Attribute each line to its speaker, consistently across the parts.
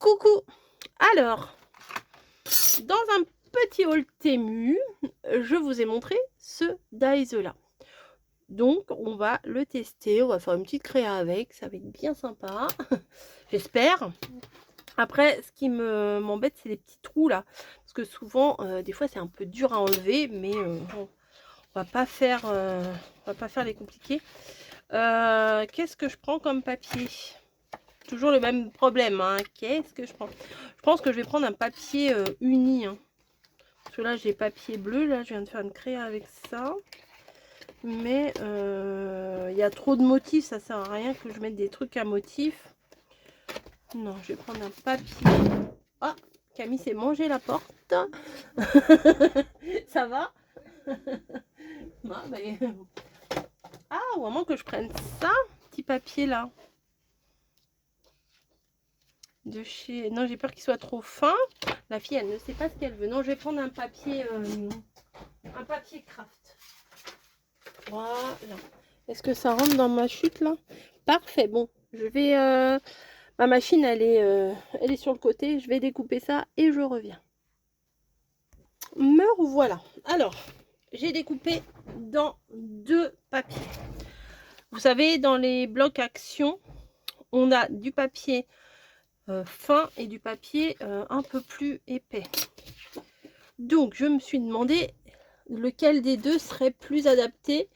Speaker 1: Coucou! Alors, dans un petit haul Temu, je vous ai montré ce Daiso là. Donc, on va le tester, on va faire une petite créa avec, ça va être bien sympa, j'espère. Après, ce qui m'embête, c'est les petits trous là, parce que souvent, des fois, c'est un peu dur à enlever, mais bon, on va pas faire les compliqués. Qu'est-ce que je prends comme papier? Toujours le même problème, hein. Qu'est-ce que je prends? Je pense que je vais prendre un papier uni, hein. Parce que là j'ai papier bleu, là je viens de faire une créa avec ça, mais il y a trop de motifs, ça sert à rien que je mette des trucs à motifs. Non, je vais prendre un papier. Ah, Camille s'est mangé la porte. Ça va? Ah, bah, ou à moins que je prenne ça, petit papier là. De chez... Non, j'ai peur qu'il soit trop fin. La fille, elle ne sait pas ce qu'elle veut. Non, je vais prendre un papier craft. Voilà. Est-ce que ça rentre dans ma chute là? Parfait. Bon, je vais... ma machine, elle est sur le côté. Je vais découper ça et je reviens. Me voilà. Alors, j'ai découpé dans 2 papiers. Vous savez, dans les blocs action, on a du papier fin et du papier un peu plus épais. Donc je me suis demandé lequel des deux serait plus adapté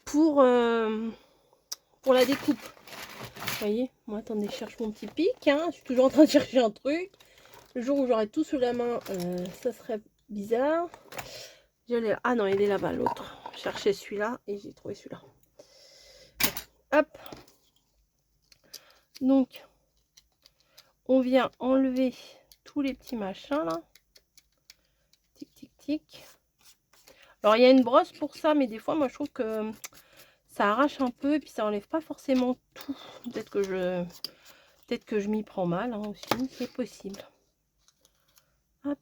Speaker 1: pour la découpe. Vous voyez, moi attendez, je cherche mon petit pic, hein. Je suis toujours en train de chercher un truc. Le jour où j'aurai tout sous la main, ça serait bizarre. Ah non, il est là-bas l'autre. Je cherchais celui-là et j'ai trouvé celui-là. Hop. Donc on vient enlever tous les petits machins là. Tic tic tic. Alors il y a une brosse pour ça, mais des fois moi je trouve que ça arrache un peu et puis ça enlève pas forcément tout. Peut-être que je m'y prends mal, hein, aussi, c'est possible. Hop.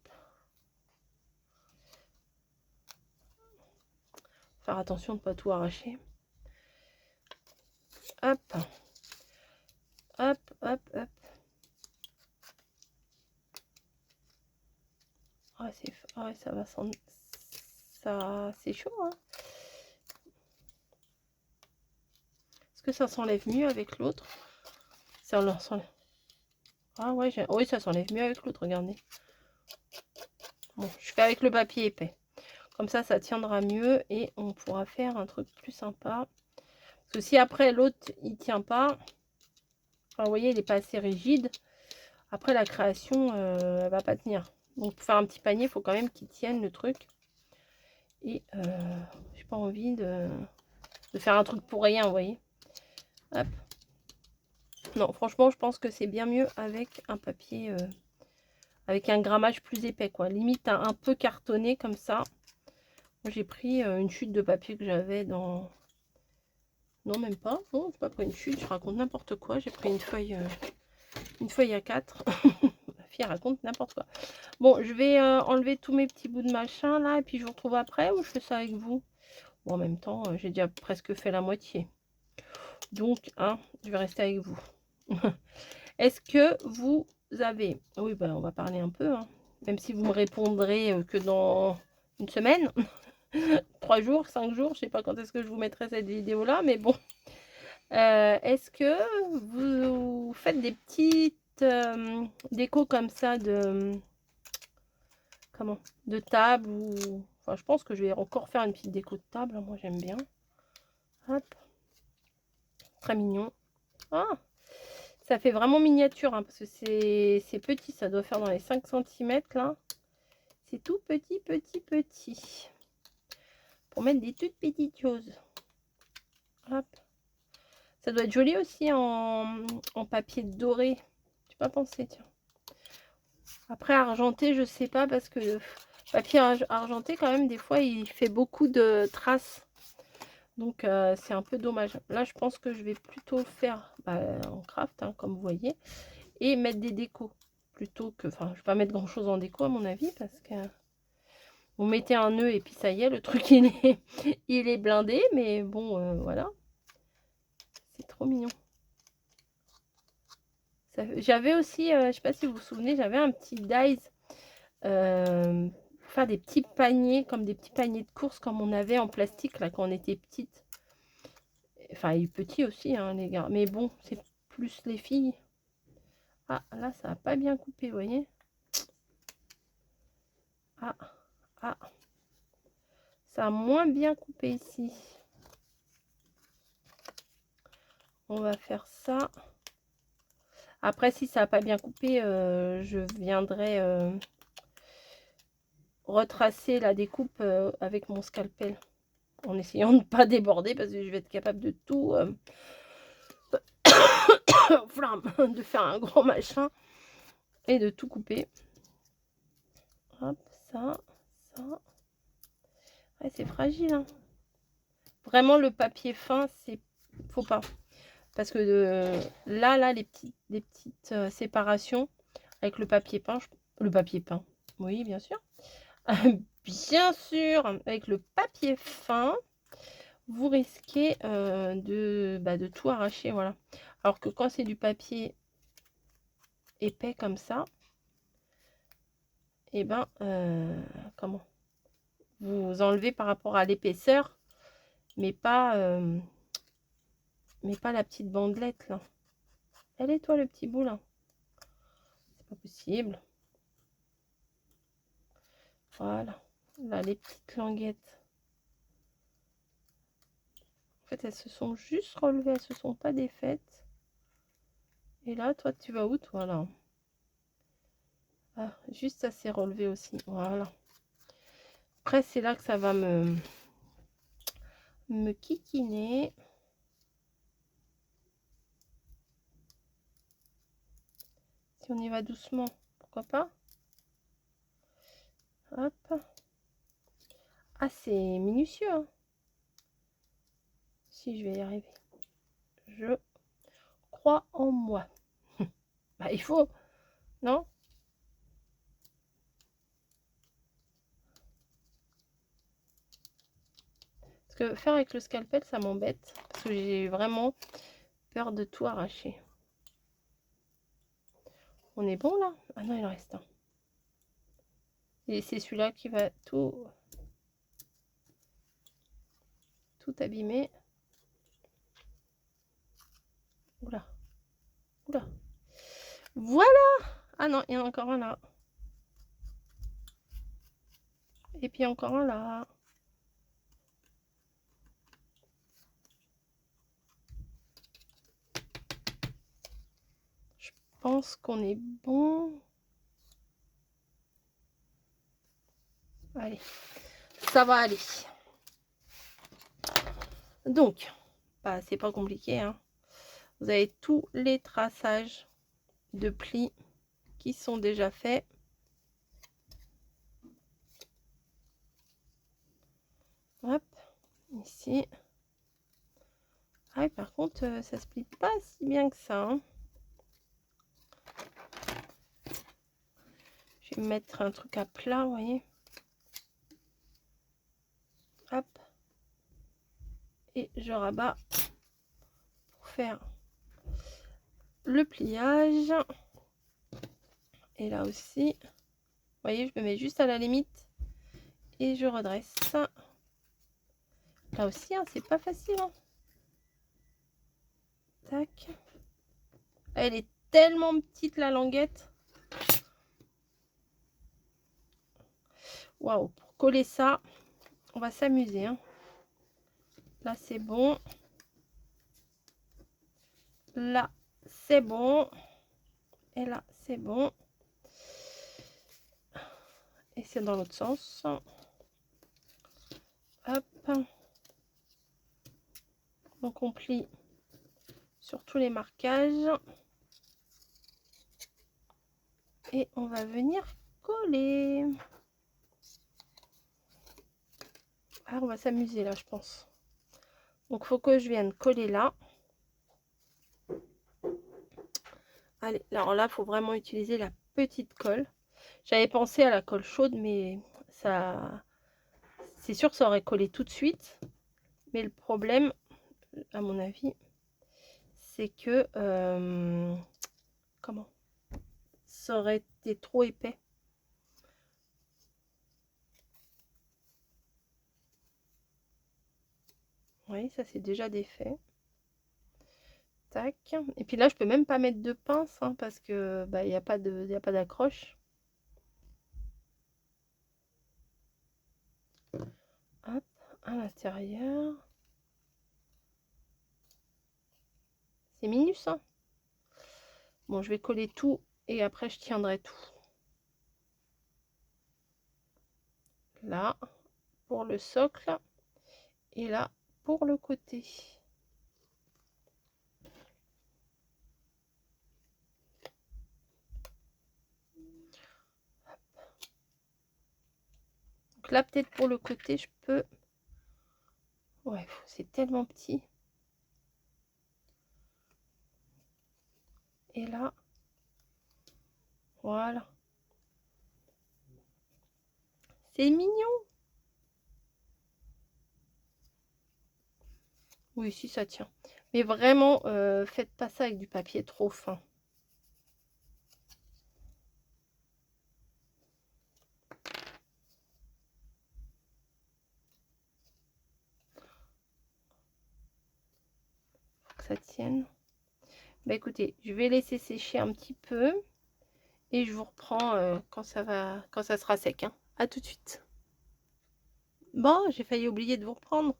Speaker 1: Faire attention de ne pas tout arracher. Hop. Hop, hop, hop. Ah, ça va sans... Ça, c'est chaud, hein. Est-ce que ça s'enlève mieux avec l'autre? Ça s'enlève. Ah ouais, oui, ça s'enlève mieux avec l'autre, regardez. Bon, je fais avec le papier épais. Comme ça tiendra mieux et on pourra faire un truc plus sympa. Parce que si après l'autre, il tient pas, enfin, vous voyez, il n'est pas assez rigide. Après, la création, elle va pas tenir. Donc, pour faire un petit panier, il faut quand même qu'il tienne le truc. Et j'ai pas envie de faire un truc pour rien, vous voyez. Hop. Non, franchement, je pense que c'est bien mieux avec un papier, avec un grammage plus épais, quoi. Limite un peu cartonné comme ça. Moi, j'ai pris une chute de papier que j'avais dans... Non, même pas. Non, j'ai pas pris une chute, je raconte n'importe quoi. J'ai pris une feuille A4. Ma fille raconte n'importe quoi. Bon, je vais enlever tous mes petits bouts de machin là et puis je vous retrouve après ou je fais ça avec vous? Bon, en même temps, j'ai déjà presque fait la moitié. Donc, hein, je vais rester avec vous. Est-ce que vous avez... Oui, ben, on va parler un peu, hein. Même si vous me répondrez que dans une semaine, 3 jours, 5 jours, je sais pas quand est-ce que je vous mettrai cette vidéo là, mais bon. Est-ce que vous faites des petites décos comme ça de table ou... Enfin, je pense que je vais encore faire une petite déco de table, moi j'aime bien. Hop. Très mignon. Ah, ça fait vraiment miniature, hein, parce que c'est petit, ça doit faire dans les 5 cm là. C'est tout petit, petit, petit. Pour mettre des toutes petites choses. Hop. Ça doit être joli aussi en papier doré. J'ai pas pensé, tiens. Après, argenté, je sais pas, parce que le papier argenté, quand même, des fois, il fait beaucoup de traces. Donc, c'est un peu dommage. Là, je pense que je vais plutôt faire en craft, hein, comme vous voyez, et mettre des décos. Plutôt que... Enfin, je vais pas mettre grand-chose en déco, à mon avis, parce que... Vous mettez un nœud et puis ça y est, le truc, il est blindé. Mais bon, voilà. C'est trop mignon. J'avais aussi, je sais pas si vous vous souvenez, j'avais un petit dies pour faire des petits paniers, comme des petits paniers de courses comme on avait en plastique là quand on était petite. Enfin, il est petit aussi, hein, les gars. Mais bon, c'est plus les filles. Ah, là, ça n'a pas bien coupé, vous voyez. Ah, ah. Ça a moins bien coupé ici. On va faire ça. Après, si ça n'a pas bien coupé, je viendrai retracer la découpe avec mon scalpel. En essayant de ne pas déborder parce que je vais être capable de tout... de faire un gros machin et de tout couper. Hop, ça, ça. Ouais, c'est fragile, hein. Vraiment, le papier fin, c'est... Faut pas. Parce que là, les petites séparations avec le papier peint... Le papier peint, oui, bien sûr. Bien sûr, avec le papier fin, vous risquez de tout arracher, voilà. Alors que quand c'est du papier épais comme ça, et ben, comment vous enlevez par rapport à l'épaisseur, mais pas la petite bandelette là. Elle est toi le petit bout là. C'est pas possible. Voilà. Là, les petites languettes. En fait, elles se sont juste relevées, elles se sont pas défaites. Et là, toi, tu vas où, toi, là? Ah, juste ça s'est relevé aussi. Voilà. Après, c'est là que ça va me kikiner. Si on y va doucement, pourquoi pas? Hop. Ah, c'est minutieux, hein. Si, je vais y arriver. Je crois en moi. Bah, il faut, non? Parce que faire avec le scalpel, ça m'embête. Parce que j'ai vraiment peur de tout arracher. On est bon, là? Ah non, il en reste un. Et c'est celui-là qui va tout abîmer. Oula. Oula. Voilà! Ah non, il y en a encore un là. Et puis encore un là. Je pense qu'on est bon. Allez, ça va aller. Donc, bah, c'est pas compliqué, hein. Vous avez tous les traçages de plis qui sont déjà faits. Hop, ici. Ah, par contre, ça se plie pas si bien que ça, hein. Je vais mettre un truc à plat, vous voyez. Hop. Et je rabats pour faire le pliage. Et là aussi, vous voyez, je me mets juste à la limite et je redresse. Là aussi, hein, c'est pas facile, hein. Tac. Elle est tellement petite, la languette. Waouh, pour coller ça, on va s'amuser, hein. Là, c'est bon. Là, c'est bon. Et là, c'est bon. Et c'est dans l'autre sens. Hop. Donc, on plie sur tous les marquages. Et on va venir coller. Ah, on va s'amuser là, je pense. Donc, il faut que je vienne coller là. Allez, alors là, il faut vraiment utiliser la petite colle. J'avais pensé à la colle chaude, mais ça... C'est sûr que ça aurait collé tout de suite. Mais le problème, à mon avis, c'est que... comment? Ça aurait été trop épais. Oui, ça c'est déjà défait. Tac. Et puis là, je peux même pas mettre de pince hein, parce que bah il n'y a pas d'accroche. Hop, à l'intérieur. C'est minus, hein. Bon, je vais coller tout et après je tiendrai tout. Là, pour le socle. Et là, pour le côté. Donc là, peut-être pour le côté, je peux... Ouais, c'est tellement petit. Et là, voilà. C'est mignon. Oui, si ça tient. Mais vraiment, faites pas ça avec du papier trop fin. Faut que ça tienne. Bah écoutez, je vais laisser sécher un petit peu. Et je vous reprends quand ça sera sec. Hein. À tout de suite. Bon, j'ai failli oublier de vous reprendre.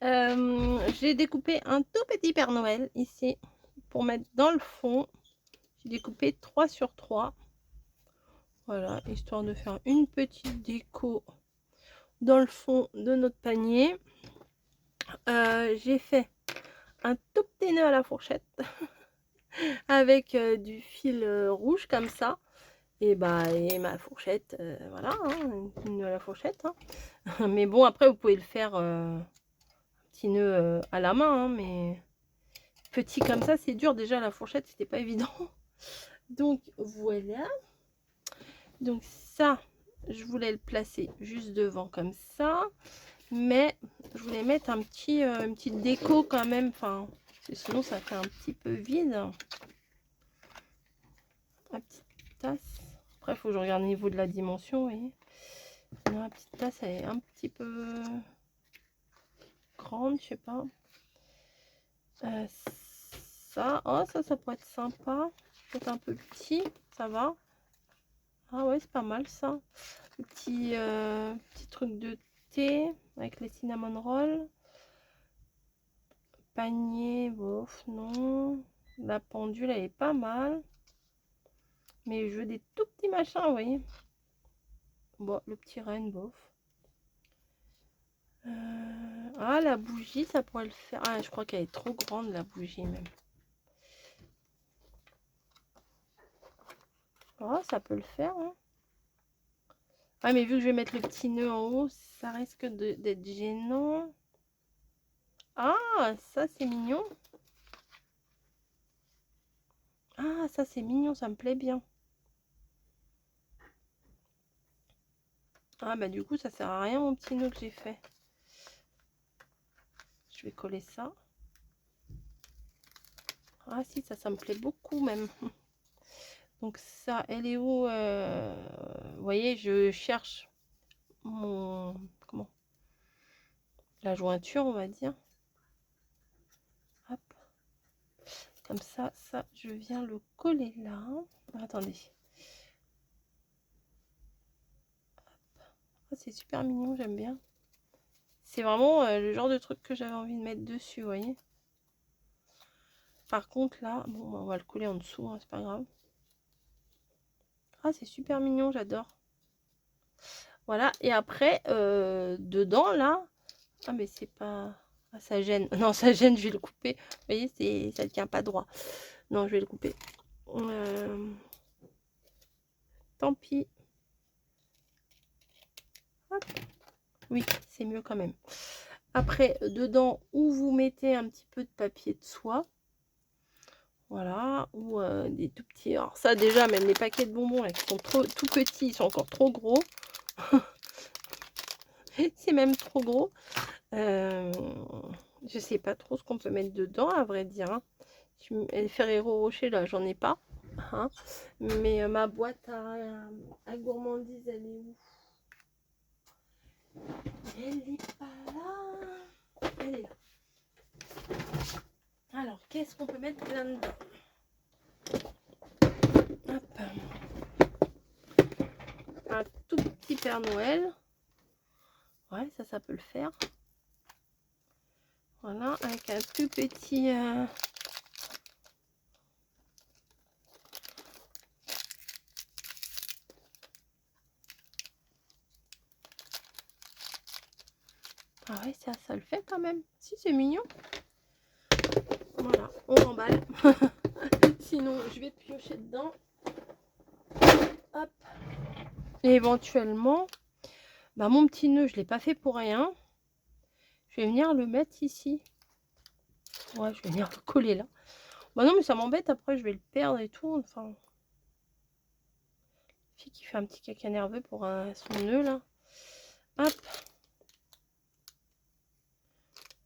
Speaker 1: J'ai découpé un tout petit Père Noël ici pour mettre dans le fond. J'ai découpé 3 sur 3. Voilà, histoire de faire une petite déco dans le fond de notre panier. J'ai fait un tout petit nœud à la fourchette avec du fil rouge comme ça. Et bah et ma fourchette, voilà, hein, une nœud à la fourchette. Hein. Mais bon, après vous pouvez le faire un petit nœud à la main, hein, mais petit comme ça, c'est dur. Déjà la fourchette, c'était pas évident. Donc voilà. Donc ça, je voulais le placer juste devant comme ça. Mais je voulais mettre une petite déco quand même. Enfin, sinon ça fait un petit peu vide. La petite tasse. Après, il faut que je regarde au niveau de la dimension. Vous voyez. Non, la petite tasse, elle est un petit peu grande, je sais pas. Ça, oh, ça pourrait être sympa. Peut-être un peu petit, ça va. Ah ouais, c'est pas mal ça. Le petit truc de thé avec les cinnamon rolls. Panier, bof, non. La pendule, elle est pas mal. Mais je veux des tout petits machins, vous voyez. Bon, le petit renne, bof. Ah, la bougie, ça pourrait le faire. Ah, je crois qu'elle est trop grande, la bougie, même. Oh, ça peut le faire, hein. Ah, mais vu que je vais mettre le petit nœud en haut, ça risque d'être gênant. Ah, ça, c'est mignon. Ah, ça, c'est mignon, ça me plaît bien. Ah, bah du coup, ça sert à rien, mon petit nœud que j'ai fait. Je vais coller ça. Ah si, ça me plaît beaucoup même. Donc ça, elle est où vous voyez, je cherche mon... Comment? La jointure, on va dire. Hop. Comme ça, je viens le coller là. Attendez. Oh, c'est super mignon, j'aime bien. C'est vraiment le genre de truc que j'avais envie de mettre dessus, vous voyez. Par contre, là, bon, on va le coller en dessous, hein, c'est pas grave. Ah, c'est super mignon, j'adore. Voilà, et après, dedans, là... Ah, mais c'est pas... Ah, ça gêne. Non, ça gêne, je vais le couper. Vous voyez, ça ne tient pas droit. Non, je vais le couper. Tant pis. Hop. Oui, c'est mieux quand même. Après, dedans, où vous mettez un petit peu de papier de soie. Voilà, ou des tout petits. Alors ça, déjà, même les paquets de bonbons, là, qui sont tout petits, ils sont encore trop gros. C'est même trop gros. Je sais pas trop ce qu'on peut mettre dedans, à vrai dire. Hein. Les Ferrero Rocher, là, j'en ai pas. Hein. Mais ma boîte à gourmandise, elle est où? Elle est pas là. Elle est là. Alors, qu'est-ce qu'on peut mettre là-dedans? Hop. Un tout petit Père Noël. Ouais, ça peut le faire. Voilà, avec un tout petit... Ah ouais, ça le fait quand même. Si, c'est mignon. Voilà, on remballe. Sinon, je vais piocher dedans. Hop. Et éventuellement, bah, mon petit nœud, je ne l'ai pas fait pour rien. Je vais venir le mettre ici. Ouais, je vais venir le coller là. Bah non, mais ça m'embête. Après, je vais le perdre et tout. Enfin, fille qui fait un petit caca nerveux pour son nœud là. Hop.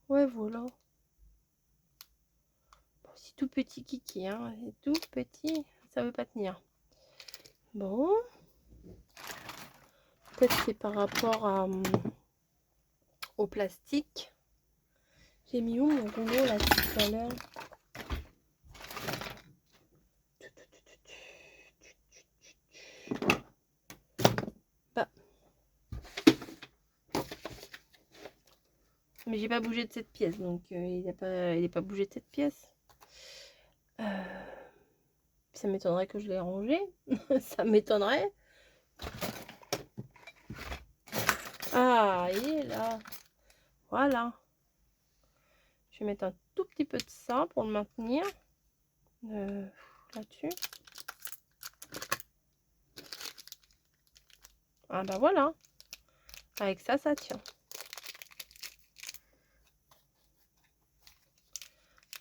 Speaker 1: Ouais, voilà. Bon, c'est tout petit kiki, hein. C'est tout petit. Ça veut pas tenir. Bon. Peut-être c'est par rapport au plastique. J'ai mis où mon rouleau là tout à l'heure? Bah. Mais j'ai pas bougé de cette pièce, donc il n'est pas bougé de cette pièce. Ça m'étonnerait que je l'ai rangé. Ça m'étonnerait. Ah, il est là. Voilà. Je vais mettre un tout petit peu de ça pour le maintenir là-dessus. Ah bah voilà. Avec ça, ça tient.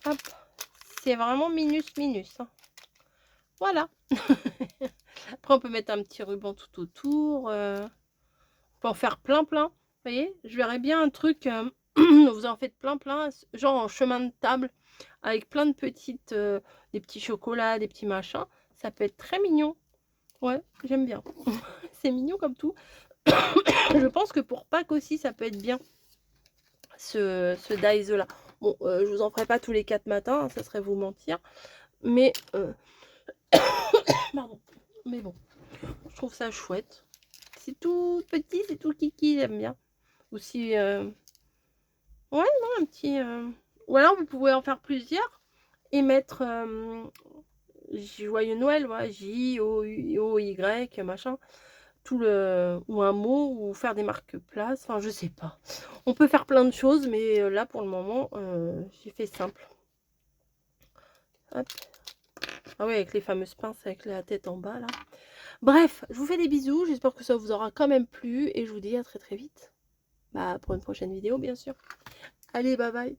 Speaker 1: Hop. C'est vraiment minus. Hein. Voilà. Après, on peut mettre un petit ruban tout autour. On peut en faire plein. Vous voyez, je verrais bien un truc... vous en faites plein, genre en chemin de table, avec plein de petites, des petits chocolats, des petits machins. Ça peut être très mignon. Ouais, j'aime bien. C'est mignon comme tout. Je pense que pour Pâques aussi, ça peut être bien. Ce dice là. Bon, je vous en ferai pas tous les 4 matins, hein, ça serait vous mentir. Mais, pardon. Mais bon, je trouve ça chouette. C'est tout petit, c'est tout kiki, j'aime bien. Aussi, ouais, non, un petit... Ou alors, vous pouvez en faire plusieurs et mettre Joyeux Noël, ouais, J-O-Y, machin. Tout le... Ou un mot, ou faire des marque-places, enfin, je sais pas. On peut faire plein de choses, mais là, pour le moment, j'ai fait simple. Hop. Ah oui, avec les fameuses pinces avec la tête en bas, là. Bref, je vous fais des bisous. J'espère que ça vous aura quand même plu. Et je vous dis à très vite. Bah, pour une prochaine vidéo, bien sûr. Allez, bye bye.